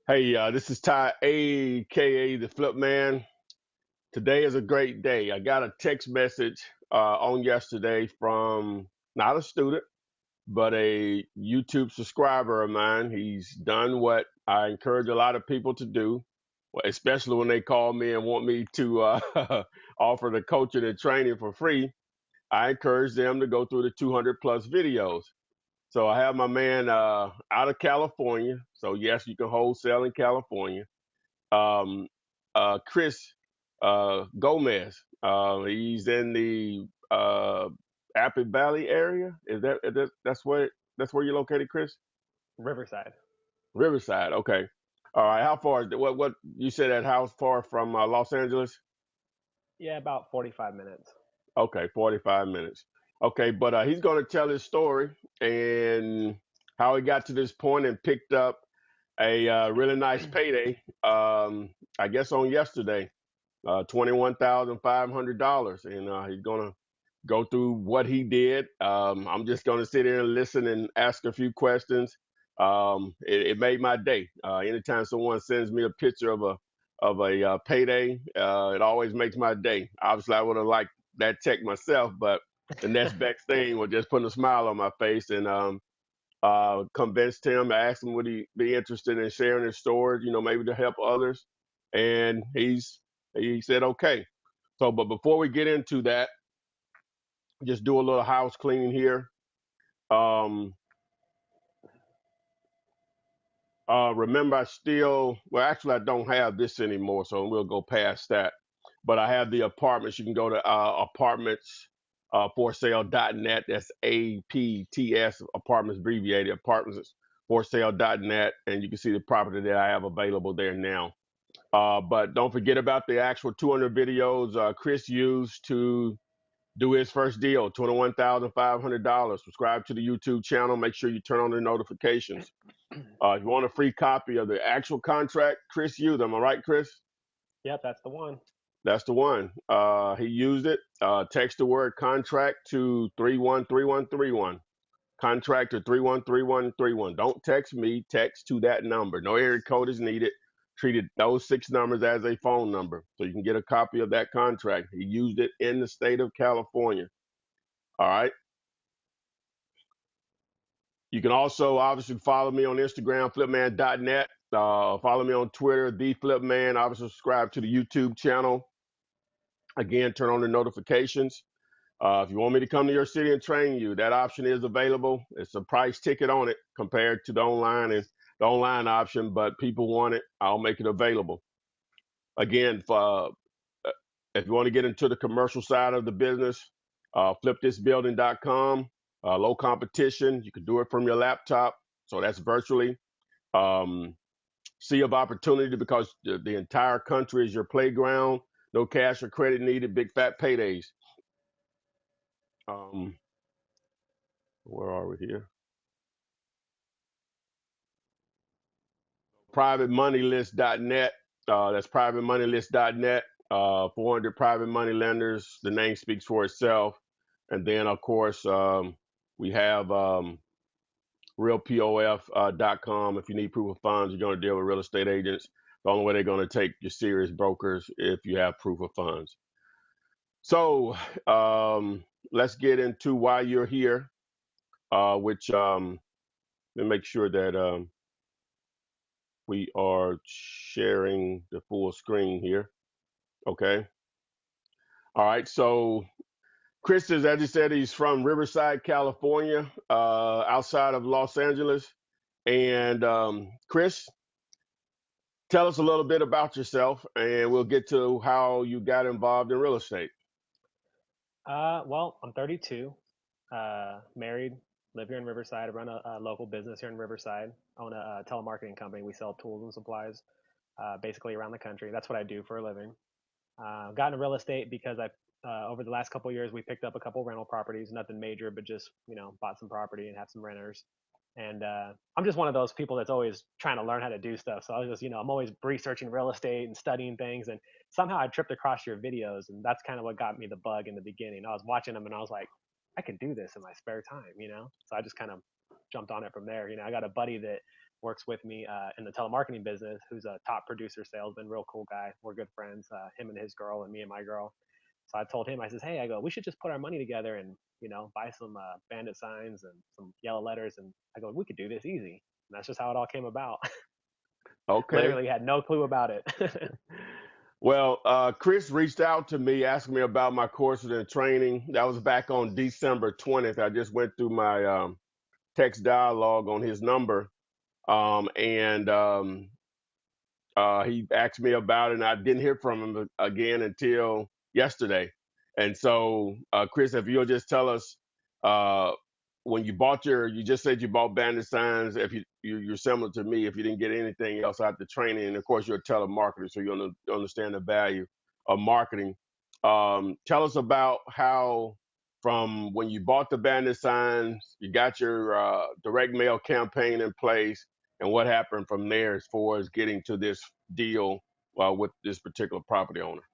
Hey, this is Ty, aka the Flip Man. Today is a great day. I got a text message on yesterday from not a student, but a YouTube subscriber of mine. He's done what I encourage a lot of people to do, especially when they call me and want me to offer the coaching and training for free. I encourage them to go through the 200 plus videos. So I have my man out of California. So yes, you can wholesale in California. um, Chris Gomez. He's in the Apple Valley area. That's where you're located, Chris? Riverside. Riverside. Okay. All right. How far is that? What you said that house far from Los Angeles? Yeah, about 45 minutes. Okay, 45 minutes. Okay, but he's going to tell his story and how he got to this point and picked up a really nice payday. I guess on yesterday. $21,500, and he's gonna go through what he did. I'm just gonna sit here and listen and ask a few questions. It made my day. Anytime someone sends me a picture of a payday, it always makes my day. Obviously, I would have liked that check myself, but the next best thing was just putting a smile on my face and convinced him. I asked him would he be interested in sharing his stories, maybe to help others, and he said okay. So, but before we get into that, just do a little house cleaning here. Um, Remember, actually, I don't have this anymore, so we'll go past that. But I have the apartments. You can go to apartments for sale.net. That's APTS, apartments abbreviated, apartments for sale.net. And you can see the property that I have available there now. But don't forget about the actual 200 videos Chris used to do his first deal, $21,500. Subscribe to the YouTube channel. Make sure you turn on the notifications. If you want a free copy of the actual contract, Chris used. Am I right, Chris? Yep, that's the one. That's the one. He used it. Text the word contract to 313131. Contract to 313131. Don't text me. Text to that number. No area code is needed. Treated those 6 numbers as a phone number, so you can get a copy of that contract. He used it in the state of California. All right. You can also obviously follow me on Instagram, flipman.net. Follow me on Twitter, the Flipman. Obviously, subscribe to the YouTube channel. Again, turn on the notifications. If you want me to come to your city and train you, that option is available. It's a price ticket on it compared to the online option, but people want it. I'll make it available. Again, if you want to get into the commercial side of the business, flipthisbuilding.com. Low competition. You can do it from your laptop. So that's virtually. Um, Sea of opportunity because the entire country is your playground. No cash or credit needed. Big fat paydays. Um, where are we here? Privatemoneylist.net. That's privatemoneylist.net. 400 private money lenders. The name speaks for itself. And then, of course, we have realpof.com. If you need proof of funds, you're going to deal with real estate agents. The only way they're going to take your serious brokers if you have proof of funds. So let's get into why you're here, which let me make sure that we are sharing the full screen here. Okay. All right. So Chris is, as you said, he's from Riverside, California, outside of Los Angeles. And Chris, tell us a little bit about yourself, and we'll get to how you got involved in real estate. Well, I'm 32, married, live here in Riverside. I run a local business here in Riverside. Own a telemarketing company. We sell tools and supplies, basically around the country. That's what I do for a living. Got into real estate because over the last couple of years, we picked up a couple rental properties. Nothing major, but just bought some property and have some renters. And I'm just one of those people that's always trying to learn how to do stuff. So I was just, I'm always researching real estate and studying things. And somehow I tripped across your videos, and that's kind of what got me the bug in the beginning. I was watching them, and I was like, I could do this in my spare time. So I just kind of jumped on it from there. I got a buddy that works with me in the telemarketing business, who's a top producer salesman, real cool guy. We're good friends, him and his girl, and me and my girl. So I told him, I says, hey, I go, we should just put our money together and buy some bandit signs and some yellow letters, and I go, we could do this easy. And that's just how it all came about. Okay. Literally had no clue about it. Well, Chris reached out to me asking me about my courses and training. That was back on December 20th. I just went through my text dialogue on his number, and he asked me about it, and I didn't hear from him again until yesterday. And so, Chris, if you'll just tell us, uh, when you just said you bought bandit signs. If you're similar to me, if you didn't get anything else out the training, and of course you're a telemarketer, so you understand the value of marketing. Tell us about how, from when you bought the bandit signs, you got your direct mail campaign in place, and what happened from there as far as getting to this deal with this particular property owner.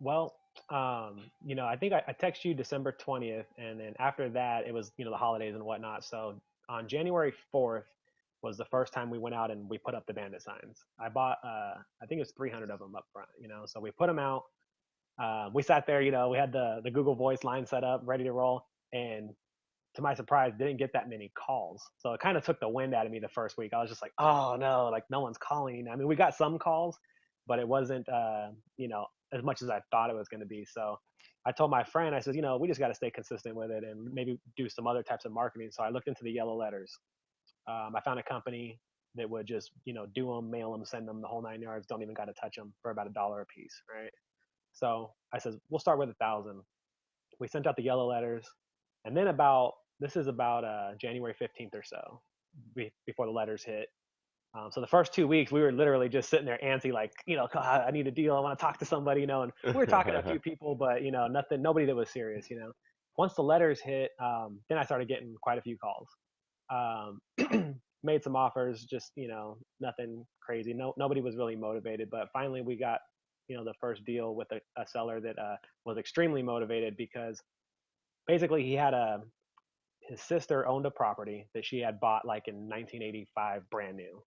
Well, I think I texted you December 20th, and then after that, it was, the holidays and whatnot. So on January 4th was the first time we went out and we put up the bandit signs. I bought, I think it was 300 of them up front. So we put them out. We sat there, we had the Google Voice line set up, ready to roll. And to my surprise, didn't get that many calls. So it kind of took the wind out of me the first week. I was just like, oh no, like no one's calling. I mean, we got some calls, but it wasn't, as much as I thought it was going to be. So I told my friend, I said, we just got to stay consistent with it and maybe do some other types of marketing. So I looked into the yellow letters. I found a company that would just, do them, mail them, send them the whole 9 yards. Don't even got to touch them for about $1 a piece, right? So I said, we'll start with 1,000. We sent out the yellow letters, and then this is about January 15th or so, before the letters hit. So the first 2 weeks, we were literally just sitting there antsy, like, God, I need a deal. I want to talk to somebody, and we were talking to a few people, but nothing, nobody that was serious. Once the letters hit, then I started getting quite a few calls. Made some offers, just nothing crazy. No, nobody was really motivated, but finally we got the first deal with a seller that was extremely motivated because basically his sister owned a property that she had bought like in 1985, brand new.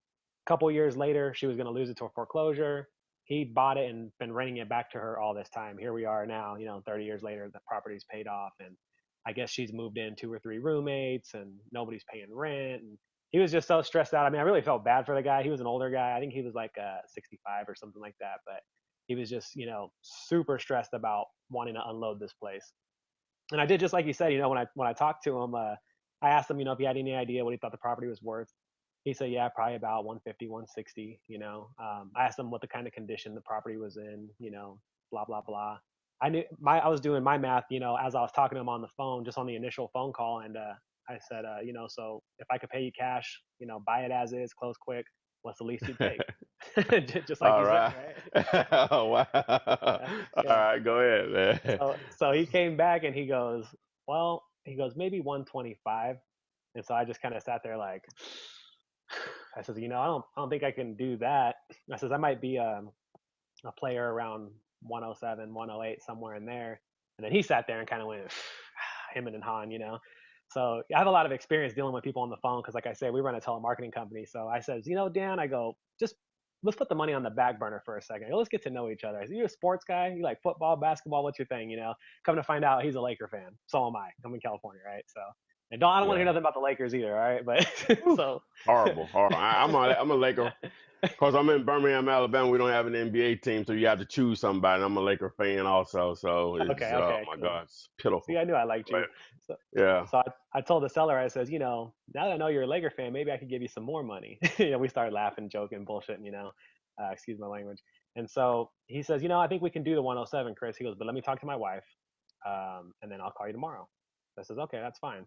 A couple years later, she was going to lose it to a foreclosure. He bought it and been renting it back to her all this time. Here we are now, 30 years later, the property's paid off, and I guess she's moved in 2 or 3 roommates, and nobody's paying rent. And he was just so stressed out. I mean, I really felt bad for the guy. He was an older guy. I think he was like 65 or something like that, but he was just, super stressed about wanting to unload this place. And I did just like you said, when I talked to him, I asked him, if he had any idea what he thought the property was worth. He said, yeah, probably about 150, 160. I asked him what the kind of condition the property was in, blah blah blah. I was doing my math, as I was talking to him on the phone, just on the initial phone call, and I said, so if I could pay you cash, buy it as is, close quick. What's the least you'd take? Just like All you said, right. right? Oh, wow. Yeah, All yeah. right, go ahead, man. So he came back and he goes, well, maybe 125. And so I just kind of sat there like, I says, I don't think I can do that. I says, I might be a player around 107, 108, somewhere in there. And then he sat there and kind of went, him and Han. So I have a lot of experience dealing with people on the phone because, like I say, we run a telemarketing company. So I says, Dan, I go, just let's put the money on the back burner for a second. Let's get to know each other. I said, you a sports guy? You like football, basketball? What's your thing? Come to find out, he's a Laker fan. So am I. I'm in California, right? So, and I don't want to hear Yeah. nothing about the Lakers either, all right? But Whew. so, Horrible, horrible. I'm a Laker. Of course, I'm in Birmingham, Alabama. We don't have an NBA team, so you have to choose somebody. I'm a Laker fan also, so it's okay, oh okay, my cool. God, it's pitiful. See, I knew I liked you. But So, yeah. so I told the seller, I says, now that I know you're a Laker fan, maybe I could give you some more money. We started laughing, joking, bullshitting, excuse my language. And so he says, I think we can do the 107, Chris. He goes, but let me talk to my wife, and then I'll call you tomorrow. I says, okay, that's fine.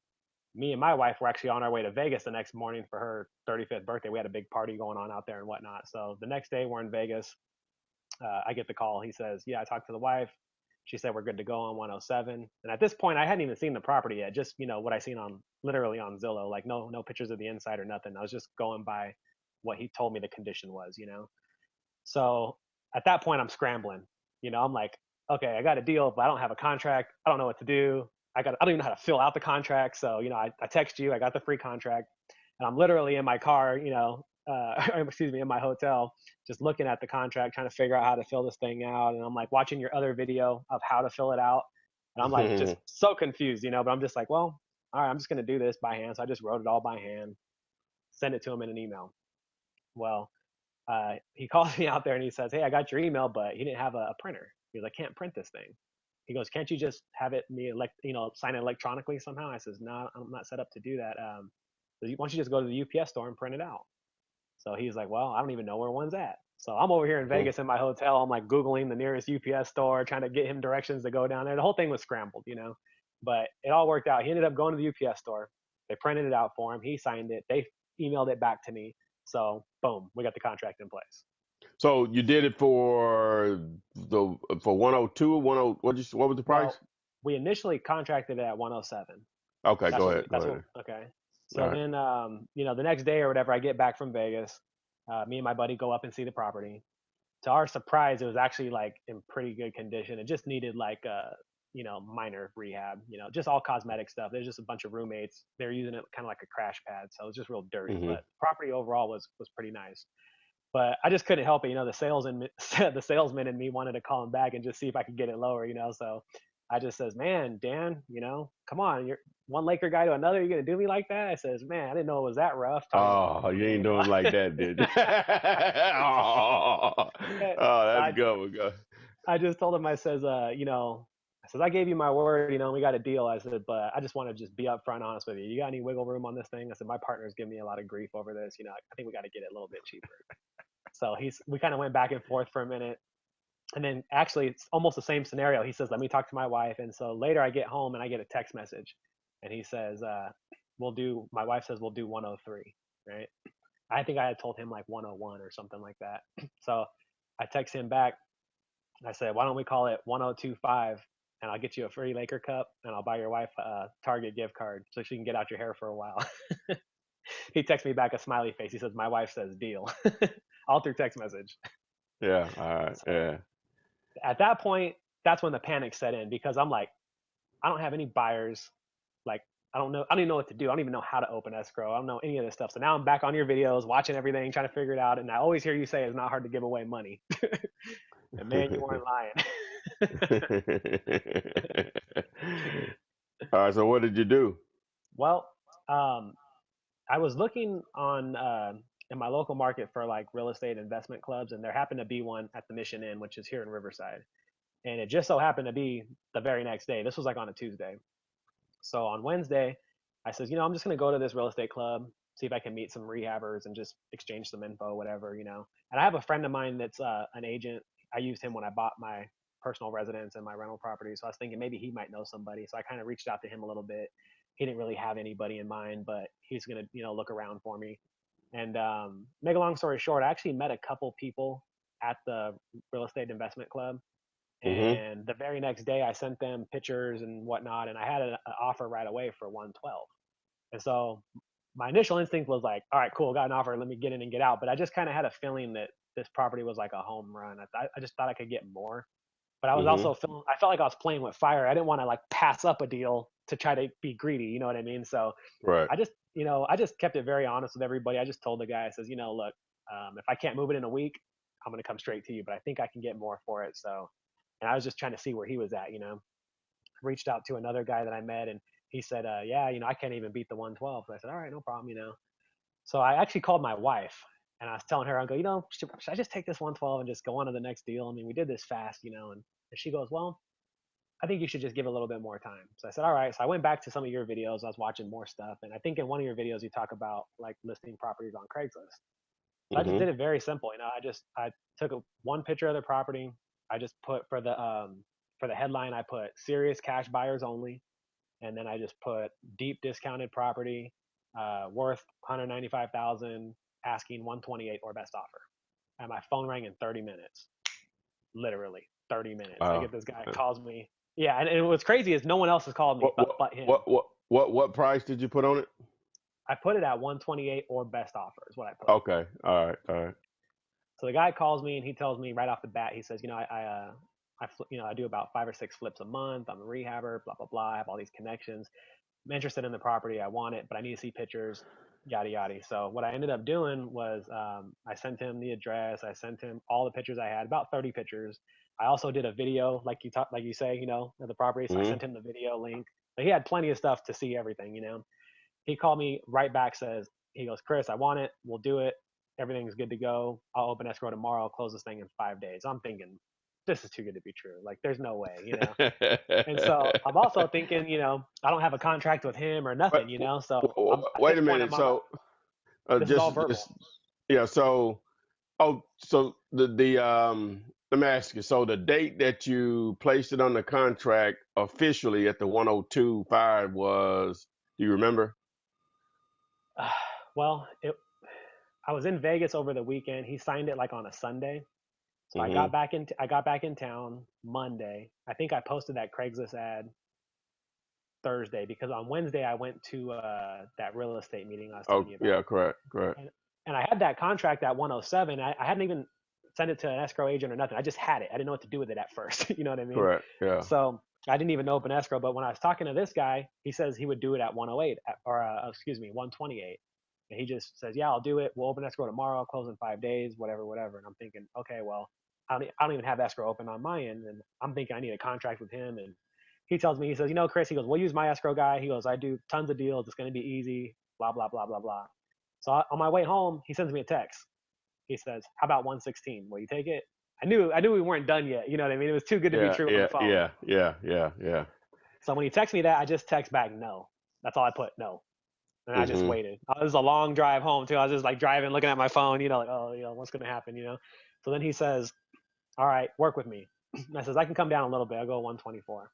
Me and my wife were actually on our way to Vegas the next morning for her 35th birthday. We had a big party going on out there and whatnot. So the next day we're in Vegas. I get the call. He says, yeah, I talked to the wife. She said we're good to go on 107. And at this point, I hadn't even seen the property yet. Just what I seen on literally on Zillow. Like no pictures of the inside or nothing. I was just going by what he told me the condition was. So at that point, I'm scrambling. I'm like, okay, I got a deal, but I don't have a contract. I don't know what to do. I don't even know how to fill out the contract. So, I text you, I got the free contract, and I'm literally in my car, excuse me, in my hotel, just looking at the contract, trying to figure out how to fill this thing out. And I'm like watching your other video of how to fill it out. And I'm like just so confused, but I'm just like, well, all right, I'm just going to do this by hand. So I just wrote it all by hand, send it to him in an email. Well, he calls me out there and he says, "Hey, I got your email, but he didn't have a printer. He goes, I can't print this thing." He goes, "Can't you just have it sign it electronically somehow?" I says, "No, I'm not set up to do that. Why don't you just go to the UPS store and print it out?" So he's like, "Well, I don't even know where one's at." So I'm over here in Vegas in my hotel. I'm like Googling the nearest UPS store, trying to get him directions to go down there. The whole thing was scrambled. But it all worked out. He ended up going to the UPS store. They printed it out for him. He signed it. They emailed it back to me. So boom, we got the contract in place. So you did it for 102, 10, what was the price? Well, we initially contracted it at 107. Okay, That's go what ahead. Go ahead. okay. All So right. then, the next day or whatever, I get back from Vegas. Me and my buddy go up and see the property. To our surprise, it was actually like in pretty good condition. It just needed like minor rehab, just all cosmetic stuff. There's just a bunch of roommates. They're using it kind of like a crash pad. So it was just real dirty, Hmm. but the property overall was pretty nice. But I just couldn't help it. The salesman in me wanted to call him back and just see if I could get it lower. So I just says, "Man, Dan, come on, you're one Laker guy to another. You're gonna do me like that?" I says, "Man, I didn't know it was that rough." Talking about Oh, you ain't you know. doing like that, did you? Oh, So that's good. Good. I just told him, I says, I says, I gave you my word, we got a deal. I said, but I just want to just be upfront honest with you. You got any wiggle room on this thing? I said, my partner's giving me a lot of grief over this. I think we got to get it a little bit cheaper. So we kind of went back and forth for a minute. And then actually, it's almost the same scenario. He says, let me talk to my wife. And so later I get home and I get a text message. And he says, my wife says, we'll do 103, right? I think I had told him like 101 or something like that. So I text him back. I said, why don't we call it 1025 and I'll get you a free Laker cup and I'll buy your wife a Target gift card so she can get out your hair for a while. He texts me back a smiley face. He says, my wife says deal, all through text message. Yeah. All right. So Yeah. at that point, that's when the panic set in because I'm like, I don't have any buyers. Like, I don't know. I don't even know what to do. I don't even know how to open escrow. I don't know any of this stuff. So now I'm back on your videos, watching everything, trying to figure it out. And I always hear you say it's not hard to give away money. And man, you weren't lying. All right. So what did you do? Well, um, I was looking on in my local market for like real estate investment clubs, and there happened to be one at the Mission Inn, which is here in Riverside. And it just so happened to be the very next day. This was like on a Tuesday. So on Wednesday, I says, I'm just gonna go to this real estate club, see if I can meet some rehabbers and just exchange some info, whatever. And I have a friend of mine that's an agent. I used him when I bought my personal residence and my rental property. So I was thinking maybe he might know somebody. So I kind of reached out to him a little bit. He didn't really have anybody in mind, but he's gonna, look around for me. And make a long story short, I actually met a couple people at the real estate investment club. Hmm. And the very next day, I sent them pictures and whatnot, and I had an offer right away for 112. And so my initial instinct was like, all right, cool, got an offer, let me get in and get out. But I just kind of had a feeling that this property was like a home run. I just thought I could get more, but I was Hmm. also feeling, I felt like I was playing with fire. I didn't want to like pass up a deal to try to be greedy. You know what I mean? So Right. I just kept it very honest with everybody. I just told the guy, I says, look, if I can't move it in a week, I'm going to come straight to you, but I think I can get more for it. So, and I was just trying to see where he was at. Reached out to another guy that I met and he said, yeah, I can't even beat the 112. And I said, all right, no problem. So I actually called my wife and I was telling her, I go, should I just take this 112 and just go on to the next deal? I mean, we did this fast. And she goes, well, I think you should just give it a little bit more time. So I said, all right. So I went back to some of your videos. I was watching more stuff. And I think in one of your videos, you talk about like listing properties on Craigslist. So I just Hmm. did it very simple. I took one picture of the property. I just put for the headline, I put serious cash buyers only, and then I just put deep discounted property, worth 195,000, asking 128 or best offer. And my phone rang in 30 minutes, literally 30 minutes. I Wow. get this guy calls me. Yeah, and what's crazy is no one else has called me What but what but him. what price did you put on it? I put it at 128 or best offer is what I put. Okay. All right. All right. So the guy calls me and he tells me right off the bat, he says, I do about 5 or 6 flips a month. I'm a rehabber, blah blah blah. I have all these connections. I'm interested in the property. I want it, but I need to see pictures, yada yada. So what I ended up doing was I sent him the address. I sent him all the pictures I had, about 30 pictures. I also did a video, like you say, of the property. So I Hmm. sent him the video link. But he had plenty of stuff to see everything. He called me right back, says, he goes, Chris, I want it. We'll do it. Everything's good to go. I'll open escrow tomorrow. I'll close this thing in 5 days. I'm thinking, this is too good to be true. Like, there's no way. And so I'm also thinking, I don't have a contract with him or Wait, nothing. So at wait this a point, minute. So, this is all verbal. just yeah. So, so let me ask you. So, the date that you placed it on the contract officially at the 102.5 was? Do you remember? Well, I was in Vegas over the weekend. He signed it like on a Sunday. So Hmm. I got back in town Monday. I think I posted that Craigslist ad Thursday because on Wednesday I went to that real estate meeting I was telling Oh, you about. yeah. Correct. Correct. And I had that contract at 107. I hadn't even sent it to an escrow agent or nothing. I just had it. I didn't know what to do with it at first. You know what I mean? Correct. Yeah. So I didn't even open escrow. But when I was talking to this guy, he says he would do it at 108 or excuse me, 128. And he just says, yeah, I'll do it. We'll open escrow tomorrow. I'll close in 5 days, whatever, whatever. And I'm thinking, okay, well, I don't even have escrow open on my end. And I'm thinking I need a contract with him. And he tells me, he says, Chris, he goes, we'll use my escrow guy. He goes, I do tons of deals. It's going to be easy, blah, blah, blah, blah, blah. So on my way home, he sends me a text. He says, "How about 116? Will you take it?" I knew we weren't done yet. You know what I mean? It was too good to be Yeah. true on the Yeah. phone. Yeah. Yeah. Yeah. Yeah. So when he texts me that, I just text back no. That's all I put, no. And I just Hmm. waited. It was a long drive home too. I was just like driving, looking at my phone. Like, oh, what's gonna happen? So then he says, "All right, work with me." And I says, "I can come down a little bit. I'll go 124."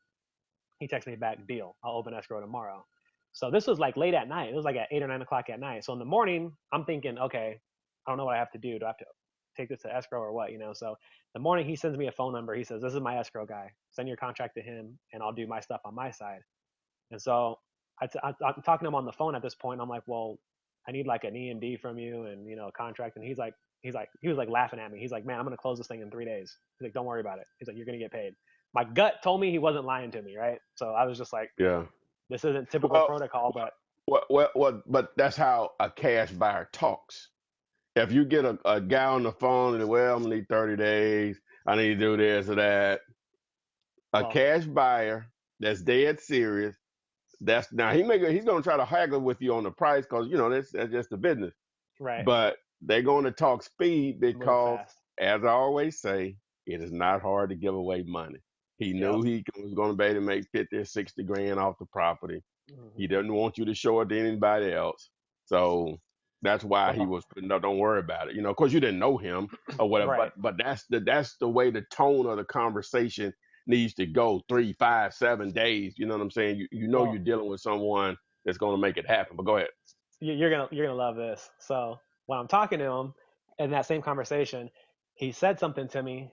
He texts me back, "Deal. I'll open escrow tomorrow." So this was like late at night. It was like at 8 or 9 o'clock at night. So in the morning, I'm thinking, okay, I don't know what I have to do. Do I have to take this to escrow or what? So the morning he sends me a phone number. He says, "This is my escrow guy. Send your contract to him, and I'll do my stuff on my side." And so I'm talking to him on the phone at this point. I'm like, "Well, I need like an EMD from you and a contract." And he was like laughing at me. He's like, "Man, I'm gonna close this thing in 3 days." He's like, "Don't worry about it." He's like, "You're gonna get paid." My gut told me he wasn't lying to me, right? So I was just like, Yeah. this isn't typical Well, protocol, but but that's how a cash buyer talks. If you get a guy on the phone and, well, I'm gonna need 30 days, I need to do this or that. A well, cash buyer that's dead serious. That's now he's gonna try to haggle with you on the price because that's just the business. right, But they're going to talk speed move because, fast. as I always say, it is not hard to give away money. He Yep. knew he was going to be able to make 50 or 60 grand off the property. He Hmm. doesn't want you to show it to anybody else. So that's why he Well, was, no, don't worry about it. Of course you didn't know him or whatever, right. but that's the way the tone of the conversation needs to go. 3, 5, 7 days. You know what I'm saying? You know Well, you're dealing with someone that's going to make it happen. But go ahead. you're gonna love this. So when I'm talking to him in that same conversation, he said something to me,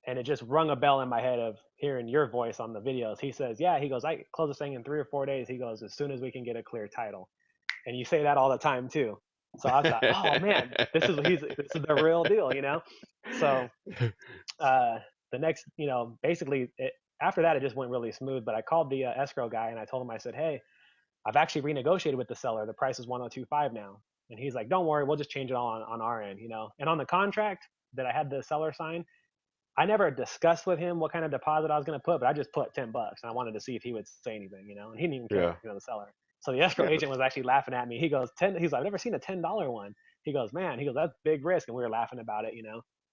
and it just rung a bell in my head of hearing your voice on the videos. He says, "Yeah," he goes, "I close this thing in 3 or 4 days." He goes, "As soon as we can get a clear title." And you say that all the time too. So I thought, oh man, this is the real deal. So uh, the next, basically after that, it just went really smooth. But I called the escrow guy and I told him, I said, "Hey, I've actually renegotiated with the seller. The price is 102.5 now." And he's like, "Don't worry, we'll just change it all on our end." And on the contract that I had the seller sign, I never discussed with him what kind of deposit I was going to put, but I just put $10 and I wanted to see if he would say anything. And he didn't even Yeah. care, the seller. So the escrow Yeah. agent was actually laughing at me. He goes, 10, he's like, "I've never seen a $10 one." He goes, "Man," he goes, "that's big risk." And we were laughing about it.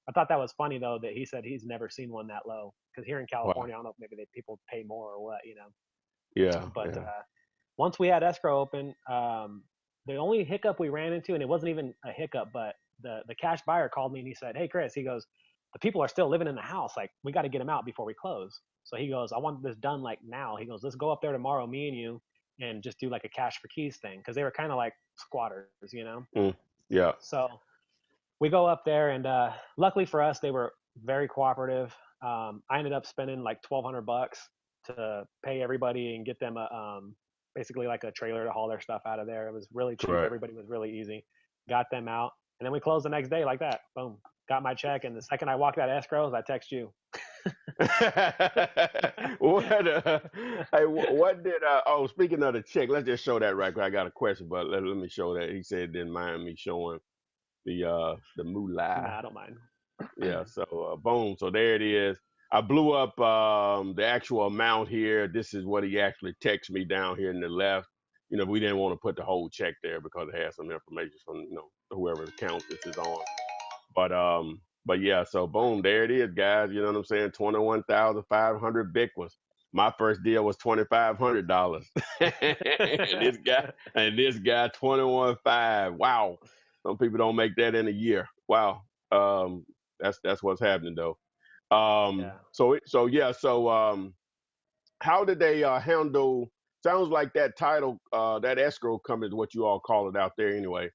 I thought that was funny though, that he said he's never seen one that low. Cause here in Wow. California, I don't know if maybe people pay more or what. Yeah. But Yeah. once we had escrow open, the only hiccup we ran into, and it wasn't even a hiccup, but the cash buyer called me and he said, "Hey, Chris," he goes, "the people are still living in the house. Like, we got to get them out before we close." So he goes, "I want this done like now." He goes, "Let's go up there tomorrow, me and you, and just do like a cash for keys thing." Because they were kind of like squatters. Mm. Yeah. So we go up there, and luckily for us, they were very cooperative. I ended up spending like $1,200 to pay everybody and get them basically like a trailer to haul their stuff out of there. It was really cheap. Correct. Everybody was really easy. Got them out, and then we closed the next day like that. Boom, got my check, and the second I walked out of escrows, I text you. What? Hey, what did? Oh, speaking of the check, let's just show that right quick. I got a question, but let me show that. He said didn't mind me showing the moolah. Nah, I don't mind. Yeah. So boom. So there it is. I blew up the actual amount here. This is what he actually texted me down here in the left. We didn't want to put the whole check there because it has some information from whoever account this is on. But yeah, so boom, there it is, guys. You know what I'm saying? 21,500 Bic was my first deal was $2,500. and this guy 21.5. Wow. Some people don't make that in a year. Wow. That's what's happening though. Yeah. So how did they handle? Sounds like that title, that escrow company is what you all call it out there anyway.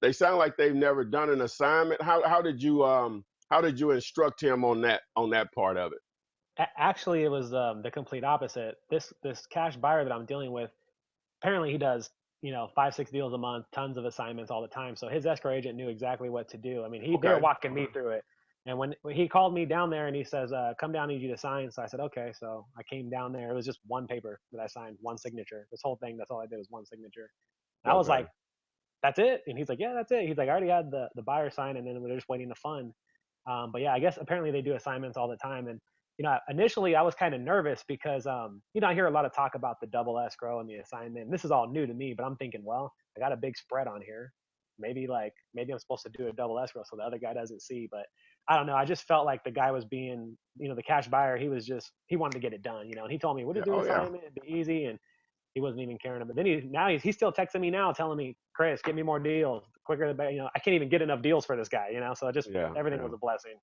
They sound like they've never done an assignment. How did you instruct him on that part of it? Actually, it was the complete opposite. This cash buyer that I'm dealing with, apparently he does, 5, 6 deals a month, tons of assignments all the time. So his escrow agent knew exactly what to do. I mean, they were Okay. walking me through it. And when he called me down there and he says, "Come down, I need you to sign." So I said, "Okay." So I came down there. It was just one paper that I signed, one signature. This whole thing, that's all I did was one signature. And I was Okay. like, "That's it?" And he's like, "Yeah, that's it." He's like, "I already had the buyer sign, and then we're just waiting to fund." But yeah, I guess apparently they do assignments all the time. And initially I was kind of nervous because I hear a lot of talk about the double escrow and the assignment. And this is all new to me, but I'm thinking, well, I got a big spread on here. Maybe I'm supposed to do a double escrow so the other guy doesn't see. But I don't know. I just felt like the guy was being, the cash buyer. He wanted to get it done. And he told me, "We'll Yeah. just do an Oh yeah. assignment. It'd be easy." And he wasn't even caring. But then he's still texting me now, telling me, "Chris, get me more deals. The quicker the better." I can't even get enough deals for this guy. So Yeah. everything Yeah. was a blessing.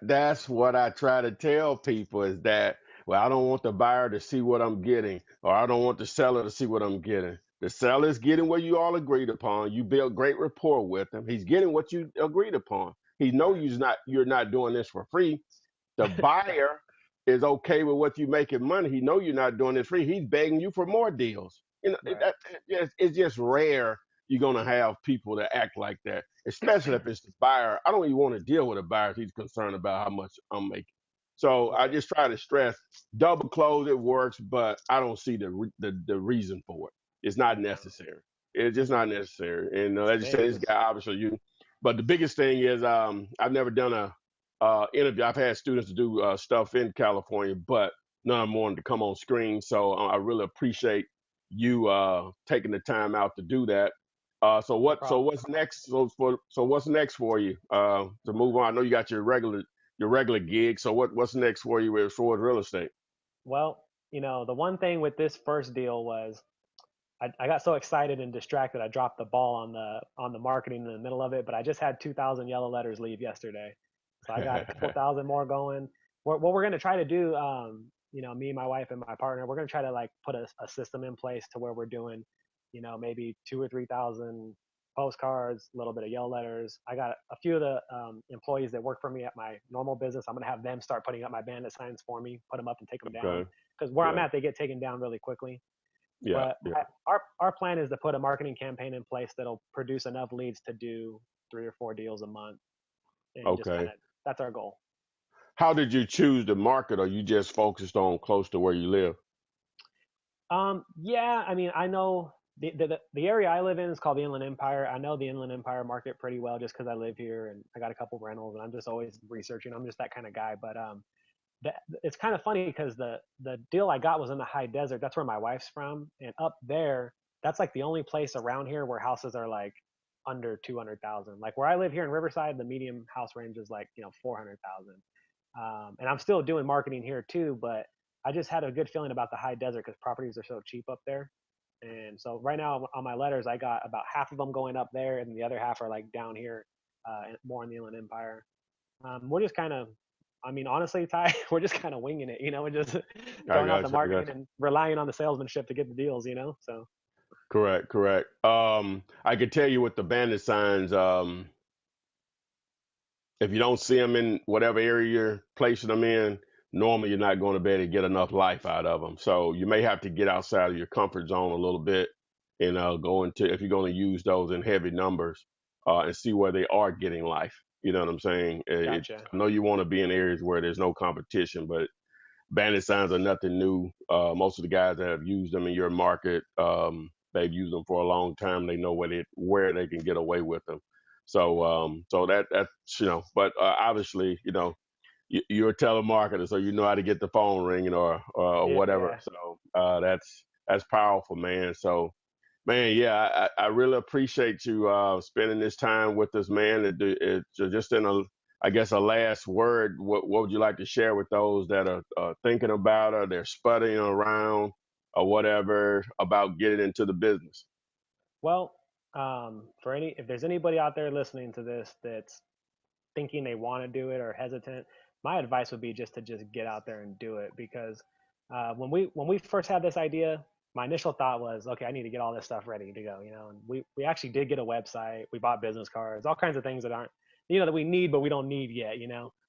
That's what I try to tell people is that, well, I don't want the buyer to see what I'm getting, or I don't want the seller to see what I'm getting. The seller's getting what you all agreed upon. You build great rapport with him. He's getting what you agreed upon. He knows Right. you're not doing this for free. The buyer is okay with what you making money. He know you're not doing this free. He's begging you for more deals. Right. It's just rare you're gonna have people that act like that, especially if it's the buyer. I don't even want to deal with a buyer if he's concerned about how much I'm making. So I Right. just try to stress double close. It works, but I don't see the reason for it. It's not No. necessary. It's just not necessary. And It's as you say, this big. guy obviously you. But the biggest thing is I've never done a interview. I've had students to do stuff in California, but none of them wanted to come on screen. So I really appreciate you taking the time out to do that. So No what? So problem. what's next? So what's next for you to move on? I know you got your regular gig. So what's next for you as far as real estate? Well, the one thing with this first deal was I got so excited and distracted I dropped the ball on the marketing in the middle of it. But I just had 2,000 yellow letters leave yesterday, so I got a couple thousand more going. What we're gonna try to do, me, my wife, and my partner, we're gonna try to like put a system in place to where we're doing, maybe 2 or 3 thousand postcards, a little bit of yellow letters. I got a few of the employees that work for me at my normal business. I'm gonna have them start putting up my bandit signs for me, put them up and take them down Okay. because where I'm Yeah. at, they get taken down really quickly. Yeah. But Yeah. our plan is to put a marketing campaign in place that'll produce enough leads to do 3 or 4 deals a month, and just kind Okay. of that's our goal. How did you choose the market? Or you just focused on close to where you live? Yeah, I mean, I know the area I live in is called the Inland Empire. I know the Inland Empire market pretty well just because I live here and I got a couple rentals and I'm just always researching. I'm just that kind of guy. But it's kind of funny because the deal I got was in the high desert. That's where my wife's from, and up there, that's like the only place around here where houses are like under 200,000. Like where I live here in Riverside, the medium house range is like 400,000. And I'm still doing marketing here too, but I just had a good feeling about the high desert because properties are so cheap up there. And so right now on my letters, I got about half of them going up there, and the other half are like down here, more in the Inland Empire. We're just kind of, I mean, honestly, Ty, we're just kind of winging it. We're just I throwing out the got you. I marketing got you. and relying on the salesmanship to get the deals. So Correct. Correct. I could tell you with the bandit signs. If you don't see them in whatever area you're placing them in, normally you're not going to be able to get enough life out of them. So you may have to get outside of your comfort zone a little bit and go into if you're going to use those in heavy numbers and see where they are getting life. You know what I'm saying? Gotcha. I know you want to be in areas where there's no competition, but bandit signs are nothing new. Most of the guys that have used them in your market, they've used them for a long time. They know where they can get away with them. So that's But obviously, you're a telemarketer, so you know how to get the phone ringing or Yeah, whatever. yeah. So that's powerful, man. So man, yeah, I really appreciate you spending this time with us, man. Just in I guess, a last word, what would you like to share with those that are thinking about or they're sputtering around or whatever about getting into the business? Well, if there's anybody out there listening to this that's thinking they want to do it or hesitant, my advice would be just to just get out there and do it. Because when we first had this idea, my initial thought was, okay, I need to get all this stuff ready to go. And we actually did get a website. We bought business cards, all kinds of things that aren't, that we need, but we don't need yet.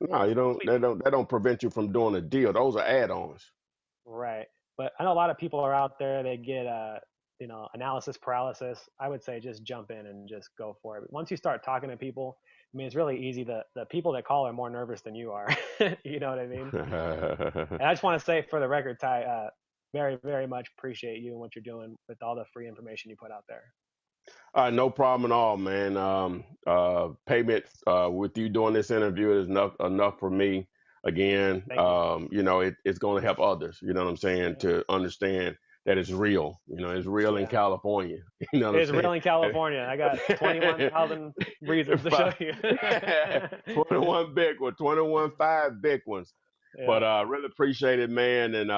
No, you don't. Completely That don't prevent you from doing a deal. Those are add-ons. right. But I know a lot of people are out there. They get analysis paralysis. I would say just jump in and just go for it. Once you start talking to people, I mean, it's really easy. The people that call are more nervous than you are. You know what I mean? And I just want to say for the record, Ty, very, very much appreciate you and what you're doing with all the free information you put out there. No problem at all, man. Payment with you doing this interview is enough for me. Again, Thank you. it's going to help others. You know what I'm saying? Yeah. To understand that it's real. It's real in Yeah. California. You know what It's I'm real in California. I got 21,000 reasons to show saying? you. 21 big ones, 21 five big ones. Yeah. But really appreciate it, man. And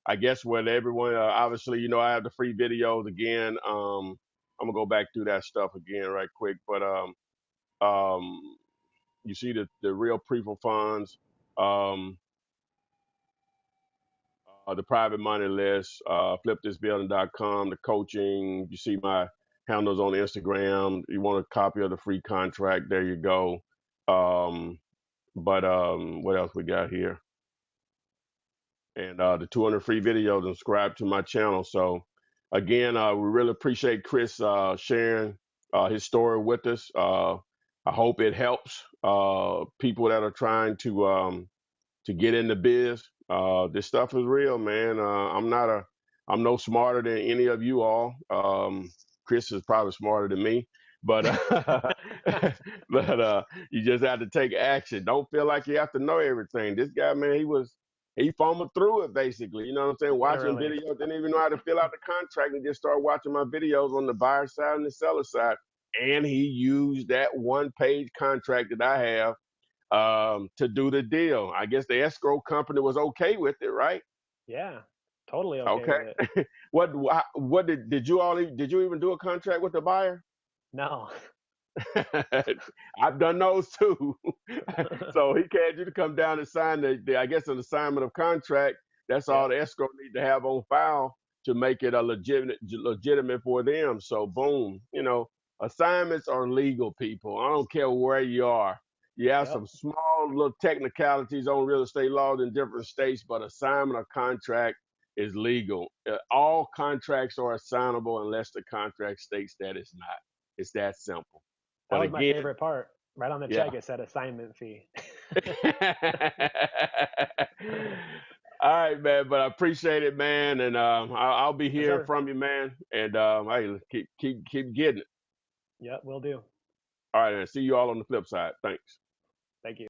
I guess with everyone, obviously, I have the free videos again. I'm gonna go back through that stuff again right quick. But um, you see the real proof of funds, um, the private money list, flipthisbuilding.com, the coaching. You see my handles on Instagram. You want a copy of the free contract? There you go. Um, but what else we got here? And the 200 free videos, and subscribe to my channel. So again, we really appreciate Chris sharing his story with us. I hope it helps people that are trying to get in the biz. This stuff is real, man. I'm no smarter than any of you all. Chris is probably smarter than me, but but you just have to take action. Don't feel like you have to know everything. This guy, man, he fumbled through it basically. You know what I'm saying? Watching Literally. videos, didn't even know how to fill out the contract, and just started watching my videos on the buyer side and the seller side. And he used that one-page contract that I have to do the deal. I guess the escrow company was okay with it, right? Yeah. Totally okay Okay. with it. What did you even do a contract with the buyer? No. I've done those too. So he called you to come down and sign I guess, an assignment of contract. That's all Yep. the escrow need to have on file to make it a legitimate for them. So boom, assignments are legal, people. I don't care where you are. You have Yep. some small little technicalities on real estate laws in different states, but assignment of contract is legal. All contracts are assignable unless the contract states that it's not. It's that simple. That But was my again, favorite part. Right on the yeah. check, it said assignment fee. All right, man. But I appreciate it, man, and I'll be Yes, hearing sir. from you, man. And hey, keep getting it. Yep, will do. All right, and see you all on the flip side. Thanks. Thank you.